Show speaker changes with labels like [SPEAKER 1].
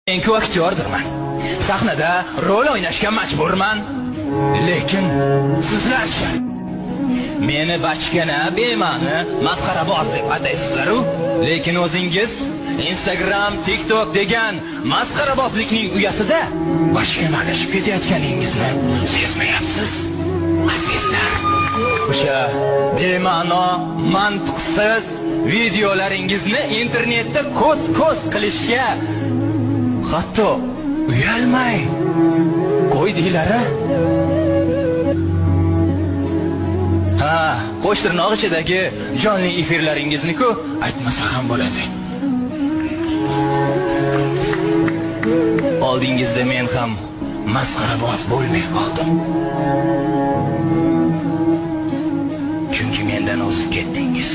[SPEAKER 1] Men ku aktyordirman. Sahnada rol o'ynashga majburman. Lekin sizlarchi? Meni bachkana, bema'ni, masxaraboz deb ataysizlar-ku, lekin o'zingiz Instagram, TikTok degan masxarabozlikning uyasida bachkanalashib ketayotganingizni sezmayapsiz. Azizlar, o'sha bema'no, mantiqsiz videolaringizni internetda ko'z qilishga hatto uyalmay qo'ydinglar-a? Ha, qo'sh tirnoq ichidagi jonli efirlaringizni-ku aytmasa ham bo'ladi. Oldingizda men ham masxaraboz bo'lmay qoldim. Chunki mendan o'zib ketdingiz.